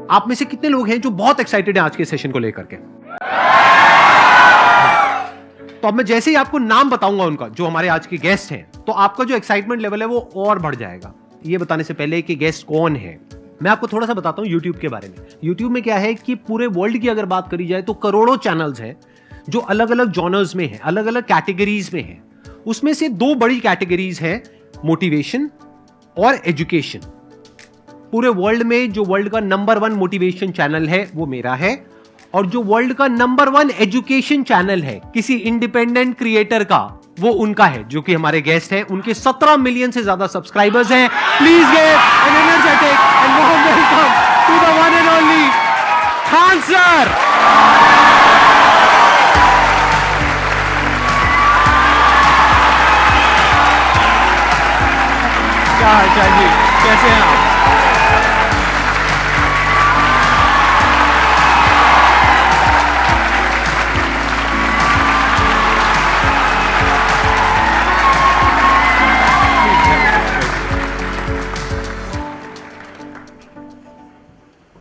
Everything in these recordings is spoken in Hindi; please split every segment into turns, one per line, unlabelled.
आप में से कितने लोग हैं जो बहुत एक्साइटेड हैं आज के सेशन को लेकर के? तो अब मैं जैसे ही आपको नाम बताऊंगा उनका, जो हमारे आज के गेस्ट हैं, तो आपका जो एक्साइटमेंट लेवल है वो और बढ़ जाएगा। ये बताने से पहले कि गेस्ट कौन है, मैं आपको थोड़ा सा बताता हूं YouTube के बारे में। YouTube में क्या है कि पूरे वर्ल्ड की अगर बात करी जाए तो करोड़ों चैनल्स हैं जो अलग अलग जॉनर्स में हैं, अलग अलग कैटेगरीज में हैं। उसमें से दो बड़ी कैटेगरीज हैं, मोटिवेशन और एजुकेशन। पूरे वर्ल्ड में जो वर्ल्ड का नंबर 1 मोटिवेशन चैनल है वो मेरा है, और जो वर्ल्ड का नंबर 1 एजुकेशन चैनल है किसी इंडिपेंडेंट क्रिएटर का, वो उनका है, जो कि हमारे गेस्ट हैं। उनके 17 मिलियन से ज्यादा सब्सक्राइबर्स हैं। Please give an energetic and warm welcome to the one and only Khan sir. क्या हाल चाल जी, कैसे हैं आप?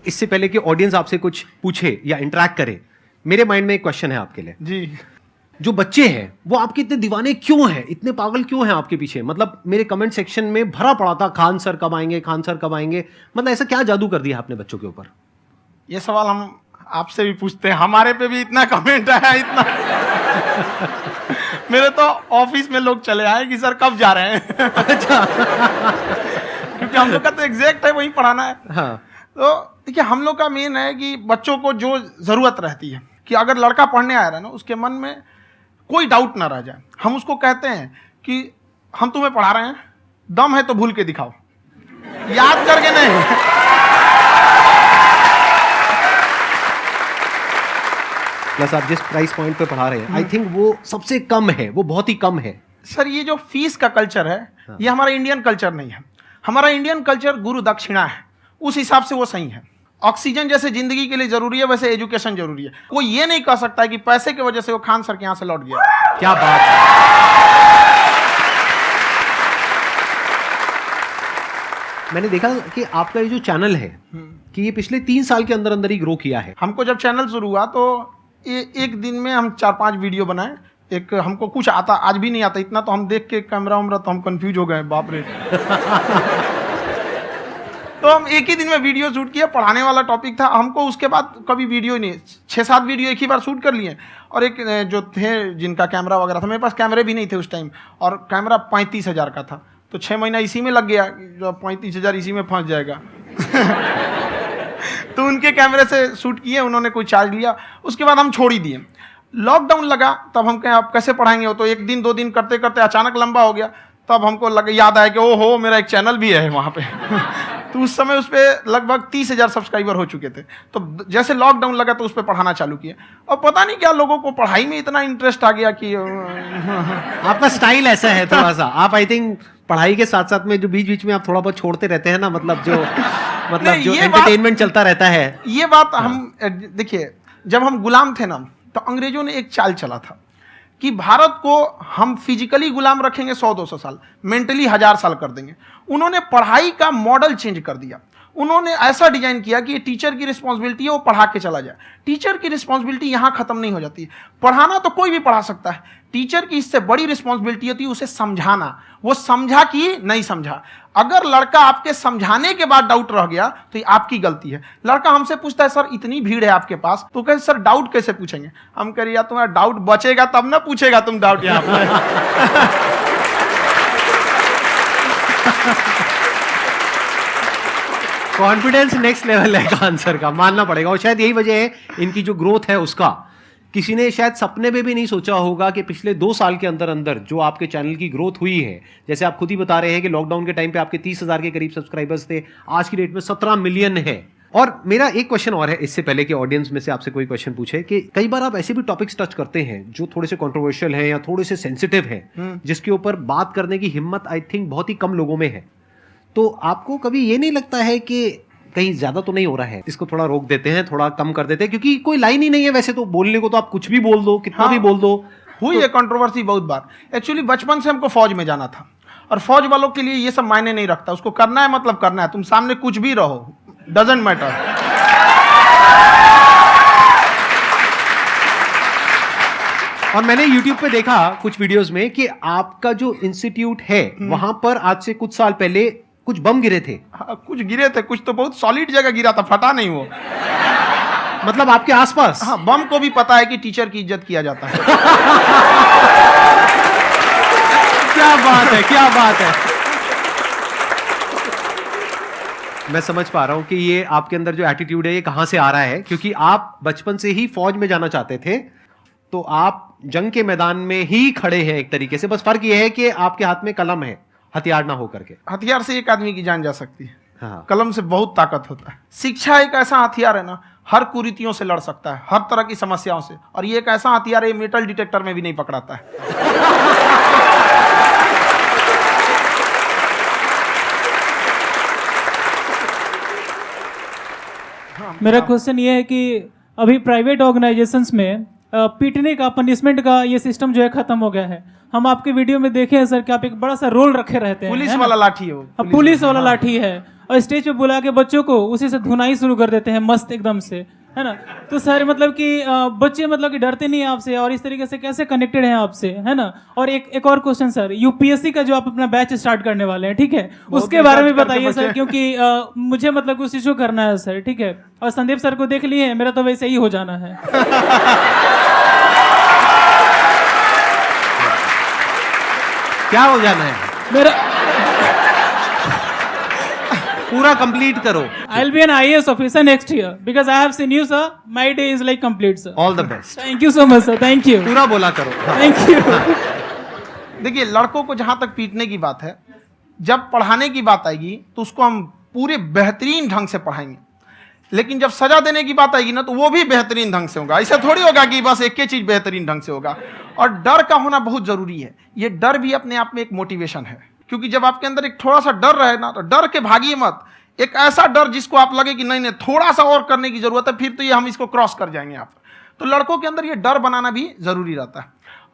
इससे पहले कि ऑडियंस आपसे कुछ पूछे या इंटरेक्ट करे, मेरे माइंड में एक क्वेश्चन है आपके लिए
जी।
जो बच्चे हैं वो आपके इतने दीवाने क्यों हैं, इतने पागल क्यों हैं आपके पीछे? मतलब मेरे कमेंट सेक्शन में भरा पड़ा था, खान सर कब आएंगे, खान सर कब आएंगे। मतलब ऐसा क्या जादू कर दिया आपने बच्चों के ऊपर?
ये सवाल हम आपसे भी पूछते हैं, हमारे पे भी इतना कमेंट आया, इतना मेरे तो ऑफिस में लोग चले आए कि सर कब जा रहे हैं।
अच्छा।
क्योंकि हम लोग का तो एग्जैक्ट है, वही पढ़ाना है।
हाँ।
तो देखिए, हम लोग का मेन है कि बच्चों को जो जरूरत रहती है कि अगर लड़का पढ़ने आ रहा है ना, उसके मन में कोई डाउट ना रह जाए। हम उसको कहते हैं कि हम तुम्हें पढ़ा रहे हैं, दम है तो भूल के दिखाओ, याद करके नहीं।
प्लस आप जिस प्राइस पॉइंट पे पढ़ा रहे हैं, आई थिंक वो सबसे कम है, वो बहुत ही कम है।
सर, ये जो फीस का कल्चर है, ये हमारा इंडियन कल्चर नहीं है। हमारा इंडियन कल्चर गुरु दक्षिणा है, उस हिसाब से वो सही है। ऑक्सीजन जैसे जिंदगी के लिए जरूरी है, वैसे एजुकेशन जरूरी है। कोई ये नहीं कह सकता है कि पैसे की वजह से वो खान सर के यहां से लौट गया।
क्या बात है। मैंने देखा कि आपका ये जो चैनल है कि ये पिछले 3 साल के अंदर अंदर ही ग्रो किया है।
हमको जब चैनल शुरू हुआ तो एक दिन में हम 4-5 वीडियो बनाए। एक हमको कुछ आता, आज भी नहीं आता इतना, तो हम देख के कैमरा वैमरा तो हम कंफ्यूज हो गए, बाप रे। तो हम एक ही दिन में वीडियो शूट किया, पढ़ाने वाला टॉपिक था हमको। उसके बाद कभी वीडियो ही नहीं, 6-7 वीडियो एक ही बार शूट कर लिए। और एक जो थे जिनका कैमरा वगैरह था, मेरे पास कैमरे भी नहीं थे उस टाइम, और कैमरा 35,000 का था, तो 6 महीना इसी में लग गया, जो 35,000 इसी में फंस जाएगा। तो उनके कैमरे से शूट किए, उन्होंने कोई चार्ज लिया, उसके बाद हम छोड़ ही दिए। लॉकडाउन लगा, तब हम कहें आप कैसे पढ़ाएंगे, हो तो 1 दिन 2 दिन करते करते अचानक लंबा हो गया। तब हमको याद आया कि ओहो, मेरा एक चैनल भी है वहाँ पे। तो उस समय उस पर लगभग 30,000 सब्सक्राइबर हो चुके थे। तो जैसे लॉकडाउन लगा तो उस पर पढ़ाना चालू किया, और पता नहीं क्या लोगों को पढ़ाई में इतना इंटरेस्ट आ गया कि
आपका स्टाइल ऐसा है थोड़ा सा, आप आई थिंक पढ़ाई के साथ साथ में जो बीच बीच में आप थोड़ा बहुत छोड़ते रहते हैं ना, मतलब जो एंटरटेनमेंट चलता रहता है।
ये बात हम देखिए, जब हम गुलाम थे ना, तो अंग्रेजों ने एक चाल चला था कि भारत को हम फिजिकली गुलाम रखेंगे 100-200 साल, मेंटली 1000 साल कर देंगे। उन्होंने पढ़ाई का मॉडल चेंज कर दिया। उन्होंने ऐसा डिजाइन किया कि टीचर की रिस्पॉन्सिबिलिटी है वो पढ़ा के चला जाए। टीचर की रिस्पॉन्सिबिलिटी यहाँ खत्म नहीं हो जाती है। पढ़ाना तो कोई भी पढ़ा सकता है, टीचर की इससे बड़ी रिस्पॉन्सिबिलिटी होती है उसे समझाना। वो समझा कि नहीं समझा। अगर लड़का आपके समझाने के बाद डाउट रह गया तो ये आपकी गलती है। लड़का हमसे पूछता है, सर इतनी भीड़ है आपके पास, तो कहे सर डाउट कैसे पूछेंगे? हम कह रहे यार तुम्हारा डाउट बचेगा तब ना पूछेगा तुम डाउट यहाँ पर।
कॉन्फिडेंस नेक्स्ट लेवल है खान सर का, मानना पड़ेगा। और शायद यही वजह है इनकी जो ग्रोथ है उसका। किसी ने शायद सपने में भी नहीं सोचा होगा कि पिछले 2 साल के अंदर अंदर जो आपके चैनल की ग्रोथ हुई है, जैसे आप खुद ही बता रहे हैं कि लॉकडाउन के टाइम पे आपके 30,000 के करीब सब्सक्राइबर्स थे, आज की डेट में 17 मिलियन है। और मेरा एक क्वेश्चन और है, इससे पहले कि ऑडियंस में से आपसे कोई क्वेश्चन पूछे, कि कई बार आप ऐसे भी टॉपिक्स टच करते हैं जो थोड़े से कंट्रोवर्शियल हैं या थोड़े से सेंसिटिव हैं, जिसके ऊपर बात करने की हिम्मत आई थिंक बहुत ही कम लोगों में है। तो आपको कभी ये नहीं लगता है कि कहीं ज्यादा तो नहीं हो रहा है, इसको थोड़ा रोक देते हैं, थोड़ा कम कर देते हैं? क्योंकि कोई लाइन ही नहीं है वैसे तो बोलने को, तो आप कुछ भी बोल दो, कितना भी बोल दो।
हुई है कंट्रोवर्सी बहुत बार। एक्चुअली बचपन से हमको फौज में जाना था, और फौज वालों के लिए ये सब मायने नहीं रखता। उसको करना है मतलब करना है, तुम सामने कुछ भी रहो, डजंट मैटर।
और मैंने YouTube पे देखा कुछ वीडियोस में कि आपका जो इंस्टीट्यूट है वहां पर आज से कुछ साल पहले कुछ बम गिरे थे।
हाँ, कुछ गिरे थे, कुछ तो बहुत सॉलिड जगह गिरा था, फटा नहीं वो।
मतलब आपके आसपास।
हाँ, बम को भी पता है कि टीचर की इज्जत किया जाता है।
क्या बात है, क्या बात है। मैं समझ पा रहा हूं कि ये आपके अंदर जो एटीट्यूड है ये कहां से आ रहा है, क्योंकि आप बचपन से ही फौज में जाना चाहते थे, तो आप जंग के मैदान में ही खड़े हैं एक तरीके से। बस फर्क ये है कि आपके हाथ में कलम है, हथियार ना हो करके।
हथियार से एक आदमी की जान जा सकती है,
हाँ।
कलम से बहुत ताकत होता है। शिक्षा एक ऐसा हथियार है ना, हर कुरीतियों से लड़ सकता है, हर तरह की समस्याओं से। और ये एक ऐसा हथियार है, मेटल डिटेक्टर में भी नहीं पकड़ाता है।
मेरा क्वेश्चन ये है कि अभी प्राइवेट ऑर्गेनाइजेशंस में पीटने का, पनिशमेंट का ये सिस्टम जो है खत्म हो गया है। हम आपके वीडियो में देखे हैं सर कि आप एक बड़ा सा रोल रखे रहते हैं,
पुलिस
है ना?
वाला लाठी है वो,
पुलिस वाला लाठी है, और स्टेज पे बुला के बच्चों को उसी से धुनाई शुरू कर देते हैं मस्त एकदम से, है ना? तो सर मतलब कि बच्चे मतलब कि डरते नहीं हैं आपसे, और इस तरीके से कैसे कनेक्टेड हैं आपसे, है ना? और एक और क्वेश्चन सर, यूपीएससी का जो आप अपना बैच स्टार्ट करने वाले हैं, ठीक है, उसके बारे में बताइए सर, क्योंकि मुझे मतलब कुछ इशू करना है सर, ठीक है? और संदीप सर को देख लिए, मेरा तो वैसे ही हो जाना है।
क्या हो जाना है?
मेरा
पूरा कंप्लीट करो।
I'll be an IAS officer next year because I have seen you, sir. My day is like complete, sir.
All the best.
Thank you so much, sir. Thank you.
पूरा बोला करो।
Thank you.
देखिए, लड़कों को जहां तक पीटने की बात है, जब पढ़ाने की बात आएगी तो उसको हम पूरे बेहतरीन ढंग से पढ़ाएंगे। लेकिन जब सजा देने की बात आएगी ना, तो वो भी बेहतरीन ढंग से होगा। ऐसा थोड़ी होगा कि बस एक ही चीज बेहतरीन ढंग से होगा। और डर का होना बहुत जरूरी है। ये डर भी अपने आप में एक मोटिवेशन है, क्योंकि जब आपके अंदर एक थोड़ा सा डर रहे ना, तो डर के भागिए मत। एक ऐसा डर जिसको आप लगे कि नहीं नहीं थोड़ा सा और करने की जरूरत है, फिर तो ये हम इसको क्रॉस कर जाएंगे यहाँ पर। तो लड़कों के अंदर ये डर बनाना भी जरूरी रहता है।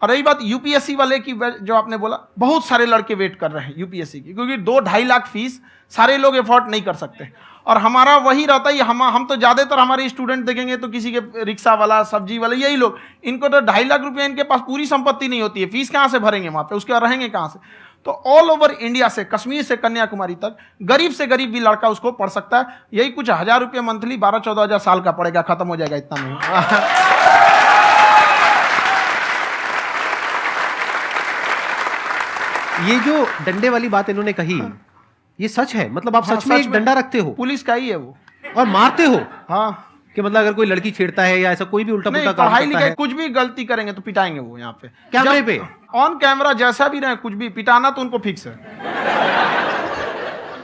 और रही बात यूपीएससी वाले की, जो आपने बोला, बहुत सारे लड़के वेट कर रहे हैं यूपीएससी की, क्योंकि 2-2.5 लाख फीस सारे लोग एफोर्ड नहीं कर सकते। और हमारा वही रहता है, हम तो ज्यादातर हमारे स्टूडेंट देखेंगे तो किसी के रिक्शा वाला, सब्जी वाला, यही लोग, इनको तो 2.5 लाख रुपया, इनके पास पूरी संपत्ति नहीं होती है, फीस कहाँ से भरेंगे वहां पे, उसके बाद रहेंगे कहाँ से? तो ऑल ओवर इंडिया से, कश्मीर से कन्याकुमारी तक, गरीब से गरीब भी लड़का उसको पढ़ सकता है। यही कुछ 1000 रुपये मंथली, 12-14 हजार साल का पड़ेगा, खत्म हो जाएगा इतना में।
ये जो डंडे वाली बात इन्होंने कही, ये सच है? मतलब आप
हाँ,
सच में एक डंडा रखते हो
पुलिस का ही है वो,
और मारते हो?
हाँ।
कि मतलब अगर कोई लड़की छेड़ता है या ऐसा कोई भी उल्टा
नहीं,
पुल्टा काम
पढ़ाई
करता
लिखाई
है,
कुछ भी गलती करेंगे तो पिटाएंगे वो यहाँ पे,
कैमरे पे,
ऑन कैमरा, जैसा भी रहे, कुछ भी पिटाना तो उनको फिक्स है।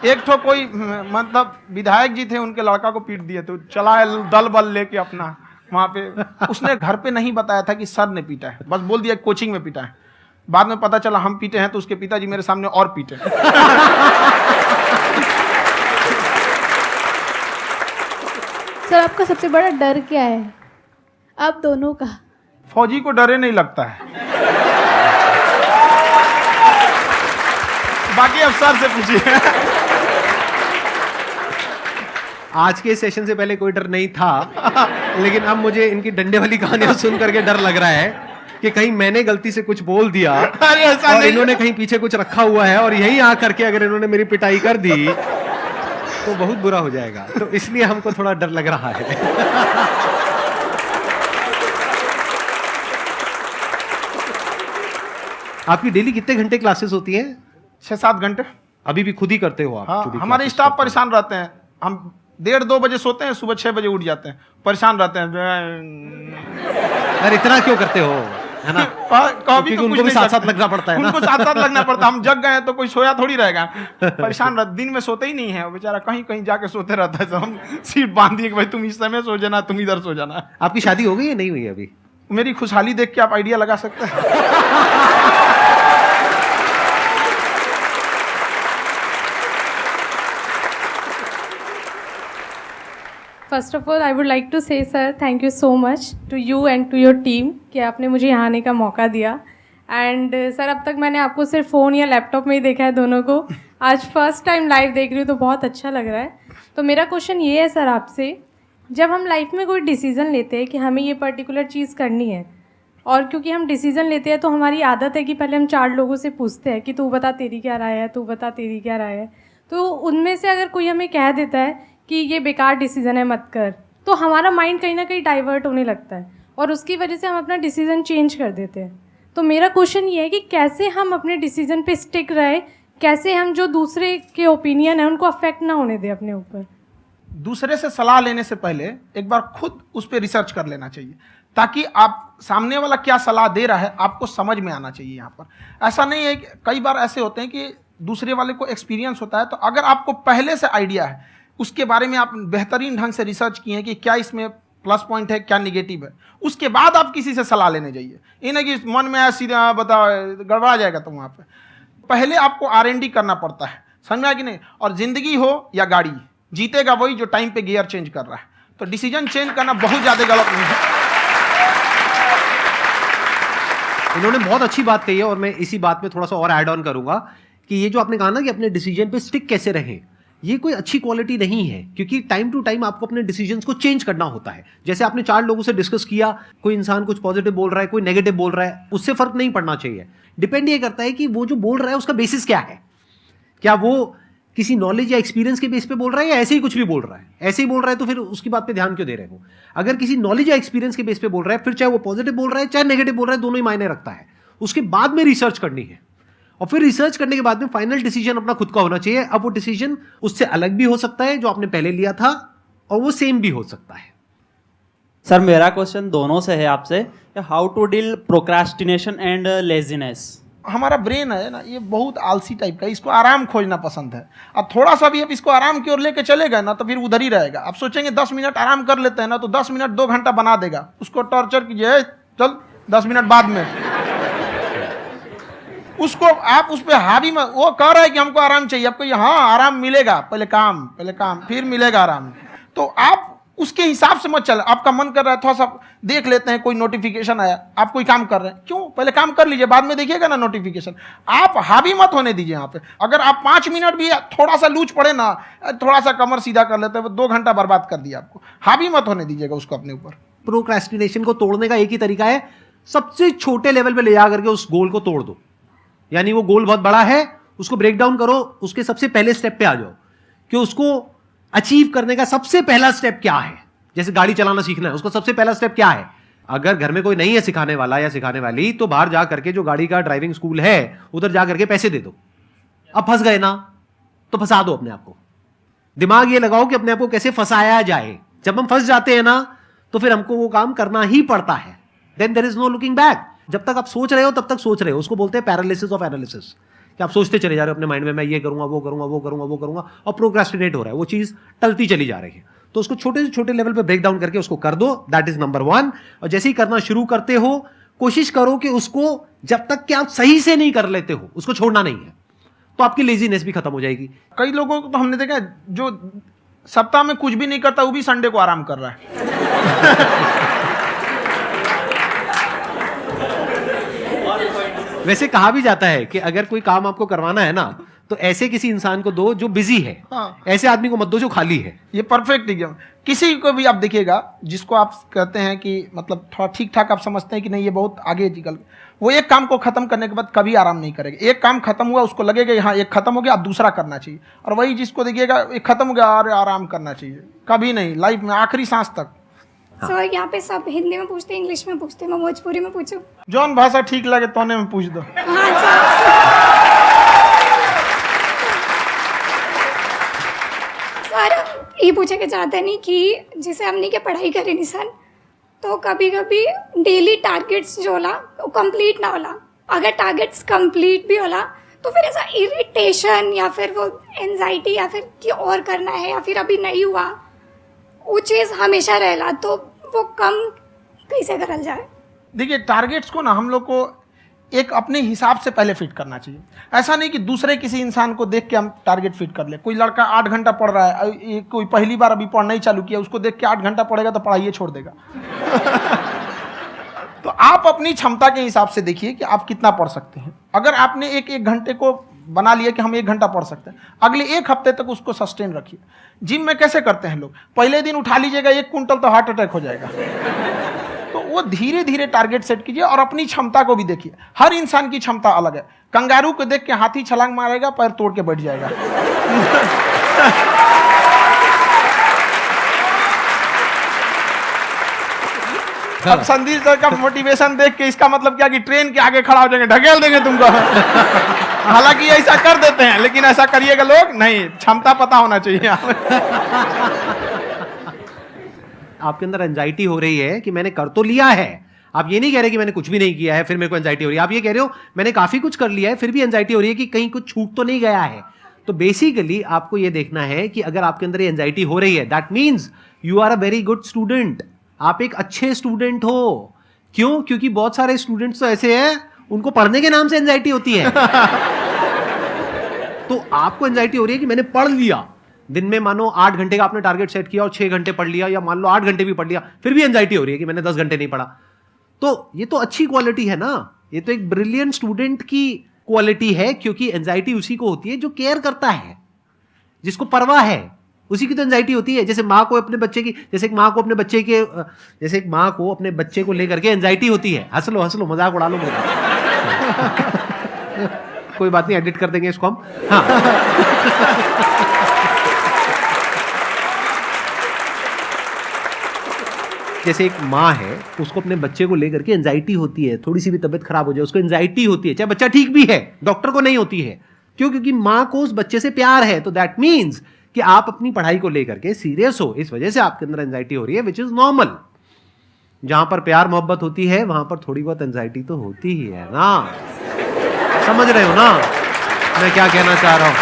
एक तो कोई मतलब विधायक जी थे, उनके लड़का को पीट दिए, तो चला है दल बल लेके अपना वहां पे। उसने घर पे नहीं बताया था कि सर ने पीटा है, बस बोल दिया कोचिंग में पीटा है। बाद में पता चला हम पीटे हैं, तो उसके पिताजी मेरे सामने और पीटे।
सर आपका सबसे बड़ा डर क्या है, आप दोनों का?
फौजी को डरे नहीं लगता है, बाकी अफसर से पूछिए।
आज के सेशन से पहले कोई डर नहीं था, लेकिन अब मुझे इनकी डंडे वाली कहानियां सुन करके डर लग रहा है कि कहीं मैंने गलती से कुछ बोल दिया
अरे ऐसा
और
नहीं,
इन्होंने कहीं पीछे कुछ रखा हुआ है, और यही आ करके अगर इन्होंने मेरी पिटाई कर दी तो बहुत बुरा हो जाएगा। तो इसलिए हमको थोड़ा डर लग रहा है। आपकी डेली कितने घंटे क्लासेस होती हैं?
6-7 घंटे।
अभी भी खुद ही करते हो आप?
हाँ,
जो भी
हमारे
classes
स्टाफ
करते हो।
परेशान रहते हैं। हम 1:30-2 बजे सोते हैं, सुबह 6 बजे उठ जाते हैं, परेशान रहते हैं।
यार इतना क्यों करते हो, है ना?
कभी तो
उनको भी साथ साथ लगना पड़ता है ना?
उनको साथ साथ लगना पड़ता है। हम जग गए तो कोई सोया थोड़ी रहेगा, परेशान रहते, दिन में सोते ही नहीं है बेचारा, कहीं कहीं जाके सोते रहता है। तो हम सीट बांध दिए कि भाई तुम इस समय सो जाना, तुम इधर सो जाना।
आपकी शादी हो गई या नहीं हुई अभी?
मेरी खुशहाली देख के आप आइडिया लगा सकते हैं।
First of all I would like to say sir thank you so much to you and to your team कि आपने मुझे यहाँ आने का मौका दिया। एंड सर अब तक मैंने आपको सिर्फ फ़ोन या लैपटॉप में ही देखा है दोनों को, आज फर्स्ट टाइम लाइव देख रही हूँ तो बहुत अच्छा लग रहा है। तो मेरा क्वेश्चन ये है सर आपसे जब हम लाइफ में कोई डिसीज़न लेते हैं कि हमें ये पर्टिकुलर चीज़ करनी है, और क्योंकि हम डिसीज़न लेते हैं तो हमारी आदत है कि पहले हम 4 लोगों से पूछते हैं कि तू बता तेरी क्या राय है, तू बता तेरी क्या राय है। तो उनमें से अगर कोई हमें कह देता है कि ये बेकार डिसीज़न है मत कर, तो हमारा माइंड कहीं ना कहीं डाइवर्ट होने लगता है और उसकी वजह से हम अपना डिसीज़न चेंज कर देते हैं। तो मेरा क्वेश्चन ये है कि कैसे हम अपने डिसीज़न पे स्टिक रहे, कैसे हम जो दूसरे के ओपिनियन है उनको अफेक्ट ना होने दें अपने ऊपर।
दूसरे से सलाह लेने से पहले एक बार खुद उस पर रिसर्च कर लेना चाहिए, ताकि आप सामने वाला क्या सलाह दे रहा है आपको समझ में आना चाहिए। यहाँ पर ऐसा नहीं है कि कई बार ऐसे होते हैं कि दूसरे वाले को एक्सपीरियंस होता है, तो अगर आपको पहले से आइडिया है, उसके बारे में आप बेहतरीन ढंग से रिसर्च किए हैं कि क्या इसमें प्लस पॉइंट है क्या निगेटिव है, उसके बाद आप किसी से सलाह लेने जाइए। ये नहीं कि मन में आया सीधा बता गड़बड़ा जाएगा। तो वहाँ पे पहले आपको R&D करना पड़ता है, समझ में आया कि नहीं। और जिंदगी हो या गाड़ी, जीतेगा वही जो टाइम पे गियर चेंज कर रहा है। तो डिसीजन चेंज करना बहुत ज़्यादा गलत नहीं है।
इन्होंने बहुत अच्छी बात कही है और मैं इसी बात में थोड़ा सा और ऐड ऑन करूंगा कि ये जो आपने कहा ना कि अपने डिसीजन पे स्टिक कैसे रहें, ये कोई अच्छी क्वालिटी नहीं है, क्योंकि टाइम टू टाइम आपको अपने डिसीजंस को चेंज करना होता है। जैसे आपने 4 लोगों से डिस्कस किया, कोई इंसान कुछ पॉजिटिव बोल रहा है, कोई नेगेटिव बोल रहा है, उससे फर्क नहीं पड़ना चाहिए। डिपेंड ये करता है कि वो जो बोल रहा है उसका बेसिस क्या है। क्या वो किसी नॉलेज या एक्सपीरियंस के बेस पे बोल रहा है या ऐसे ही कुछ भी बोल रहा है? ऐसे ही बोल रहा है तो फिर उसकी बात पे ध्यान क्यों दे रहे हो? अगर किसी नॉलेज या एक्सपीरियंस के बेस पे बोल रहा है, फिर चाहे वो पॉजिटिव बोल रहा है चाहे नेगेटिव बोल रहा है, दोनों ही मायने रखता है। उसके बाद में रिसर्च करनी है और फिर रिसर्च करने के बाद में फाइनल डिसीजन अपना खुद का होना चाहिए। अब वो डिसीजन उससे अलग भी हो सकता है जो आपने पहले लिया था, और वो सेम भी हो सकता है।
सर मेरा क्वेश्चन दोनों से है आपसे, how to deal procrastination and laziness.
हमारा ब्रेन है ना, ये बहुत आलसी टाइप का है, इसको आराम खोजना पसंद है। अब थोड़ा सा भी अब इसको आराम की ओर लेके चले गए ना तो फिर उधर ही रहेगा। आप सोचेंगे 10 मिनट आराम कर लेते हैं ना, तो 10 मिनट 2 घंटा बना देगा। उसको टॉर्चर कीजिए, चल 10 मिनट बाद में उसको आप उस पर हावी में, वो कह रहा है कि हमको आराम चाहिए, आपको हाँ आराम मिलेगा, पहले काम फिर मिलेगा आराम। तो आप उसके हिसाब से मत चल। आपका मन कर रहा है थोड़ा सा देख लेते हैं, कोई नोटिफिकेशन आया, आप कोई काम कर रहे हैं, क्यों पहले काम कर लीजिए, बाद में देखिएगा ना नोटिफिकेशन। आप हावी मत होने दीजिए यहाँ पे। अगर आप 5 मिनट भी थोड़ा सा लूज पड़े ना, थोड़ा सा कमर सीधा कर लेते हैं, 2 घंटा बर्बाद कर दिया आपको। हावी मत होने दीजिएगा उसको अपने ऊपर।
प्रोक्रेस्टिनेशन को तोड़ने का एक ही तरीका है, सबसे छोटे लेवल पे ले जा करके उस गोल को तोड़ दो। यानी वो गोल बहुत बड़ा है, उसको ब्रेक डाउन करो, उसके सबसे पहले स्टेप पे आ जाओ कि उसको अचीव करने का सबसे पहला स्टेप क्या है। जैसे गाड़ी चलाना सीखना है, उसका सबसे पहला स्टेप क्या है। अगर घर में कोई नहीं है सिखाने वाला या सिखाने वाली, तो बाहर जा करके जो गाड़ी का ड्राइविंग स्कूल है उधर जा करके पैसे दे दो। अब फंस गए ना तो फंसा दो अपने आप को। दिमाग ये लगाओ कि अपने आप को कैसे फंसाया जाए। जब हम फंस जाते हैं ना तो फिर हमको वो काम करना ही पड़ता है। Then there is no looking back. जब तक आप सोच रहे हो तब तक सोच रहे हो, उसको बोलते हैं पैरालिसिस ऑफ एनालिसिस, कि आप सोचते चले जा रहे हो अपने माइंड में, मैं ये करूंगा वो करूंगा वो करूंगा वो करूंगा, और प्रोक्रेस्टिनेट हो रहा है, वो चीज टलती चली जा रही है। तो उसको छोटे से छोटे लेवल पे ब्रेक डाउन करके उसको कर दो, दैट इज नंबर 1। और जैसे ही करना शुरू करते हो, कोशिश करो कि उसको जब तक कि आप सही से नहीं कर लेते हो उसको छोड़ना नहीं है, तो आपकी लेजीनेस भी खत्म हो जाएगी।
कई लोगों को तो हमने देखा जो सप्ताह में कुछ भी नहीं करता, वो भी संडे को आराम कर रहा है।
वैसे कहा भी जाता है कि अगर कोई काम आपको करवाना है ना तो ऐसे किसी इंसान को दो जो बिजी है।
हाँ।
ऐसे आदमी को मत दो जो खाली है।
ये परफेक्ट एग्जाम। किसी को भी आप देखिएगा जिसको आप कहते हैं कि मतलब थोड़ा ठीक ठाक आप समझते हैं कि नहीं ये बहुत आगे निकल, वो एक काम को खत्म करने के बाद कभी आराम नहीं करेगा। एक काम खत्म हुआ उसको लगेगा हाँ एक खत्म हो गया, अब दूसरा करना चाहिए। और वही जिसको देखिएगा एक खत्म हो गया और आराम करना चाहिए, कभी नहीं, लाइफ में आखिरी सांस तक।
सर यहाँ पे सब हिंदी में पूछते हैं, इंग्लिश में पूछते हैं, मैं भोजपुरी में पूछूं?
जौन भाषा ठीक लगे तोने में पूछ दो।
हाँ सर। सर ये पूछे के चाहते नहीं कि जैसे हमने के पढ़ाई करी नहीं सर, तो कभी कभी डेली टारगेट्स जो होला वो कंप्लीट ना होला। अगर टारगेट्स कंप्लीट भी होला तो फिर ऐसा इरिटेशन या फिर वो एंजाइटी या फिर कि और करना है या फिर अभी नहीं हुआ, वो चीज़ हमेशा रहेला। तो वो कम कैसे करल जाए?
देखिए टारगेट्स को ना हम लोग को एक अपने हिसाब से पहले फिट करना चाहिए। ऐसा नहीं कि दूसरे किसी इंसान को देख के हम टारगेट फिट कर ले। कोई लड़का 8 घंटा पढ़ रहा है, कोई पहली बार अभी पढ़ना ही चालू किया, उसको देख के 8 घंटा पढ़ेगा तो पढ़ाई छोड़ देगा। तो आप अपनी क्षमता के हिसाब से देखिए कि आप कितना पढ़ सकते हैं। अगर आपने एक घंटे को बना लिए कि हम 1 घंटा पढ़ सकते हैं, अगले 1 हफ्ते तक उसको सस्टेन रखिए। जिम में कैसे करते हैं लोग, पहले दिन उठा लीजिएगा 1 कुंटल तो हार्ट अटैक हो जाएगा। तो वो धीरे धीरे टारगेट सेट कीजिए और अपनी क्षमता को भी देखिए। हर इंसान की क्षमता अलग है। कंगारू को देख के हाथी छलांग मारेगा, पैर तोड़ के बैठ जाएगा। अब संदीप सर का मोटिवेशन देख के इसका मतलब क्या कि ट्रेन के आगे खड़ा हो जाएंगे, ढकेल देंगे तुमको। हालांकि ऐसा कर देते हैं, लेकिन ऐसा करिएगा लोग नहीं, क्षमता पता होना चाहिए।
आपके अंदर एंजाइटी हो रही है कि मैंने कर तो लिया है, आप ये नहीं कह रहे कि मैंने कुछ भी नहीं किया है फिर मेरे को एंजाइटी हो रही है, आप ये कह रहे हो मैंने काफी कुछ कर लिया है फिर भी एंजाइटी हो रही है कि कहीं कुछ छूट तो नहीं गया है। तो बेसिकली आपको ये देखना है कि अगर आपके अंदर ये एंजाइटी हो रही है, that means you are a very good student, आप एक अच्छे स्टूडेंट हो। क्यों? क्योंकि बहुत सारे स्टूडेंट्स तो ऐसे हैं उनको पढ़ने के नाम से एंजाइटी होती है। तो आपको एंजाइटी हो रही है कि मैंने पढ़ लिया, दिन में मानो 8 घंटे का आपने टारगेट सेट किया और 6 घंटे पढ़ लिया, या मान लो 8 घंटे भी पढ़ लिया, फिर भी एंजाइटी हो रही है कि मैंने 10 घंटे नहीं पढ़ा। तो ये तो अच्छी क्वालिटी है ना, ये तो एक ब्रिलियंट स्टूडेंट की क्वालिटी है, क्योंकि एंजाइटी उसी को होती है जो केयर करता है, जिसको परवाह है, उसी की तो एंजाइटी होती है। जैसे माँ को अपने बच्चे की, जैसे एक माँ को अपने बच्चे के, जैसे एक माँ को अपने बच्चे को लेकर के एंजाइटी होती है। हंस लो मजाक उड़ा लो मेरा। कोई बात नहीं, एडिट कर देंगे इसको हम। हाँ। जैसे एक माँ है, उसको अपने बच्चे को लेकर के एंजाइटी होती है, थोड़ी सी भी तबीयत खराब हो जाए उसको एंजाइटी होती है, चाहे बच्चा ठीक भी है, डॉक्टर को नहीं होती है। क्यों? क्योंकि माँ को उस बच्चे से प्यार है। तो दैट मीन्स कि आप अपनी पढ़ाई को लेकर के सीरियस हो, इस वजह से आपके अंदर एंजाइटी हो रही है, विच इज नॉर्मल। जहां पर प्यार मोहब्बत होती है वहां पर थोड़ी बहुत एंजाइटी तो होती ही है ना। समझ रहे हो ना मैं क्या कहना चाह रहा हूं?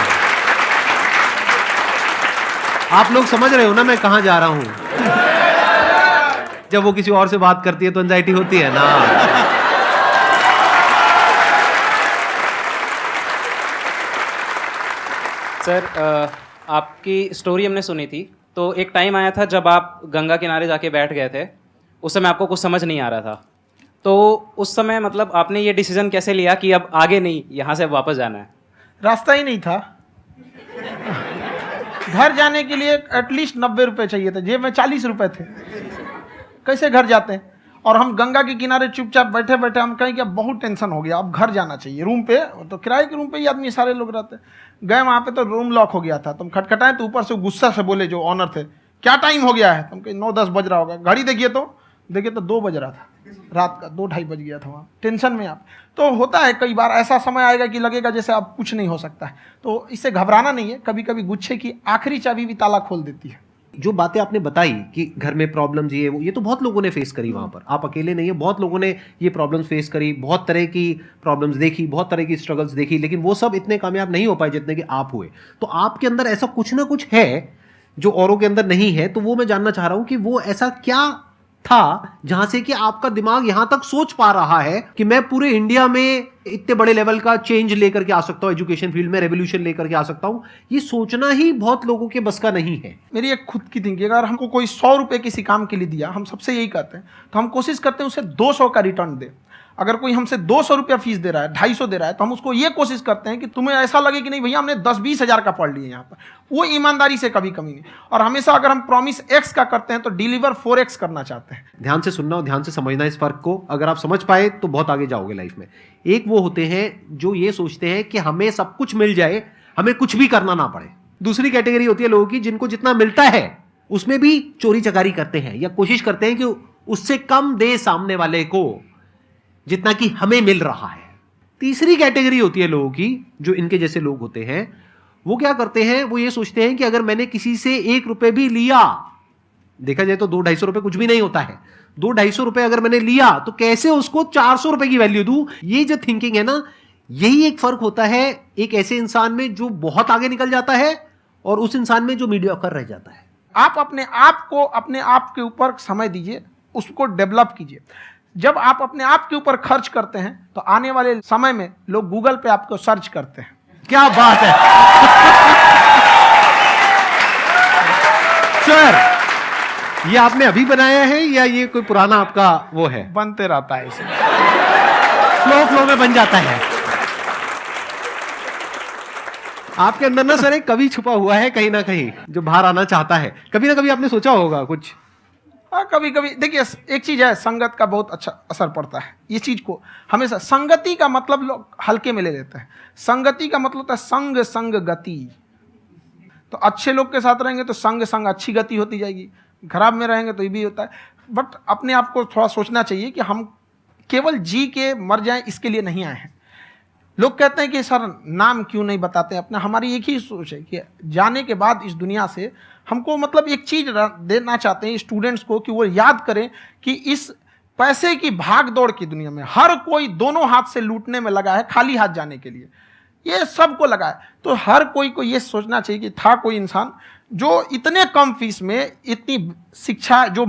आप लोग समझ रहे हो ना मैं कहां जा रहा हूं? जब वो किसी और से बात करती है तो एंजाइटी होती है ना।
सर, आपकी स्टोरी हमने सुनी थी, तो एक टाइम आया था जब आप गंगा किनारे जाके बैठ गए थे, उस समय आपको कुछ समझ नहीं आ रहा था। तो उस समय मतलब आपने ये डिसीजन कैसे लिया कि अब आगे नहीं, यहाँ से वापस जाना है?
रास्ता ही नहीं था। घर जाने के लिए एटलीस्ट 90 रुपए चाहिए थे, जेब में 40 रुपए थे, कैसे घर जाते हैं? और हम गंगा के किनारे चुपचाप बैठे बैठे हम कहें कि अब बहुत टेंशन हो गया, अब घर जाना चाहिए। रूम पे, तो किराए के रूम पे ही आदमी सारे लोग रहते। गए वहाँ पे तो रूम लॉक हो गया था। तुम खटखटाए तो ऊपर से गुस्सा से बोले जो ऑनर थे, क्या टाइम हो गया है? तुम कहे 9-10 बज रहा होगा। घड़ी देखिए तो 2 बज रहा था रात का, 2-2:30 बज गया था वहाँ। टेंशन में आप तो होता है, कई बार ऐसा समय आएगा कि लगेगा जैसे अब कुछ नहीं हो सकता है। तो इससे घबराना नहीं है। कभी कभी गुच्छे की आखिरी चाबी भी ताला खोल देती है।
जो बातें आपने बताई कि घर में प्रॉब्लम्स ये वो, ये तो बहुत लोगों ने फेस करी वहां पर, आप अकेले नहीं है, बहुत लोगों ने ये प्रॉब्लम्स फेस करी, बहुत तरह की प्रॉब्लम्स देखी, बहुत तरह की स्ट्रगल्स देखी, लेकिन वो सब इतने कामयाब नहीं हो पाए जितने कि आप हुए। तो आपके अंदर ऐसा कुछ ना कुछ है जो औरों के अंदर नहीं है। तो वो मैं जानना चाह रहा हूं कि वो ऐसा क्या था जहां से कि आपका दिमाग यहां तक सोच पा रहा है कि मैं पूरे इंडिया में इतने बड़े लेवल का चेंज लेकर के आ सकता हूं, एजुकेशन फील्ड में रेवोल्यूशन लेकर के आ सकता हूं। ये सोचना ही बहुत लोगों के बस का नहीं है।
मेरी एक खुद की थिंकिंग, अगर हमको कोई 100 रुपए किसी काम के लिए दिया, हम सबसे यही कहते हैं, तो हम कोशिश करते हैं उसे 200 का रिटर्न दे। अगर कोई हमसे 200 रुपया फीस दे रहा है, 250 दे रहा है, तो हम उसको ये कोशिश करते हैं कि तुम्हें ऐसा लगे कि नहीं भैया हमने 10-20 हज़ार का पढ़ लिया यहाँ पर। वो ईमानदारी से कभी कमी नहीं। और हमेशा अगर हम प्रॉमिस एक्स का करते हैं तो डिलीवर 4x करना चाहते हैं।
ध्यान से सुनना और ध्यान से समझना इस फर्क को। अगर आप समझ पाए तो बहुत आगे जाओगे लाइफ में। एक वो होते हैं जो ये सोचते हैं कि हमें सब कुछ मिल जाए, हमें कुछ भी करना ना पड़े। दूसरी कैटेगरी होती है लोगों की जिनको जितना मिलता है उसमें भी चोरी चकारी करते हैं या कोशिश करते हैं कि उससे कम दे सामने वाले को जितना कि हमें मिल रहा है। तीसरी कैटेगरी होती है लोगों की जो इनके जैसे लोग होते हैं। वो क्या करते हैं? वो ये सोचते हैं कि अगर मैंने किसी से 1 रुपए भी लिया, देखा जाए तो 200-250 रुपए कुछ भी नहीं होता है, 200-250 रुपए अगर मैंने लिया तो कैसे उसको 400 रुपए की वैल्यू दूं। ये जो थिंकिंग है ना, यही एक फर्क होता है एक ऐसे इंसान में जो बहुत आगे निकल जाता है और उस इंसान में जो मीडियोकर रह जाता है।
आप अपने आप को अपने आप के ऊपर समय दीजिए, उसको डेवलप कीजिए। जब आप अपने आप के ऊपर खर्च करते हैं तो आने वाले समय में लोग गूगल पे आपको सर्च करते हैं।
क्या बात है सर, ये आपने अभी बनाया है या ये कोई पुराना आपका वो है?
बनते रहता है इसे,
फ्लो में बन जाता है। आपके अंदर ना सर एक कवि छुपा हुआ है कहीं ना कहीं जो बाहर आना चाहता है। कभी ना कभी आपने सोचा होगा कुछ।
हाँ, कभी कभी देखिए एक चीज है, संगत का बहुत अच्छा असर पड़ता है। ये चीज को हमेशा, संगति का मतलब लोग हल्के में ले लेते हैं। संगति का मतलब होता है संग संग गति। तो अच्छे लोग के साथ रहेंगे तो संग संग अच्छी गति होती जाएगी, खराब में रहेंगे तो ये भी होता है। बट अपने आप को थोड़ा सोचना चाहिए कि हम केवल जी के मर जाएं इसके लिए नहीं आए हैं। लोग कहते हैं कि सर नाम क्यों नहीं बताते अपना। हमारी एक ही सोच है कि जाने के बाद इस दुनिया से हमको मतलब एक चीज देना चाहते हैं स्टूडेंट्स को कि वो याद करें कि इस पैसे की भाग दौड़ की दुनिया में हर कोई दोनों हाथ से लूटने में लगा है, खाली हाथ जाने के लिए ये सबको लगा है। तो हर कोई को ये सोचना चाहिए कि था कोई इंसान जो इतने कम फीस में इतनी शिक्षा जो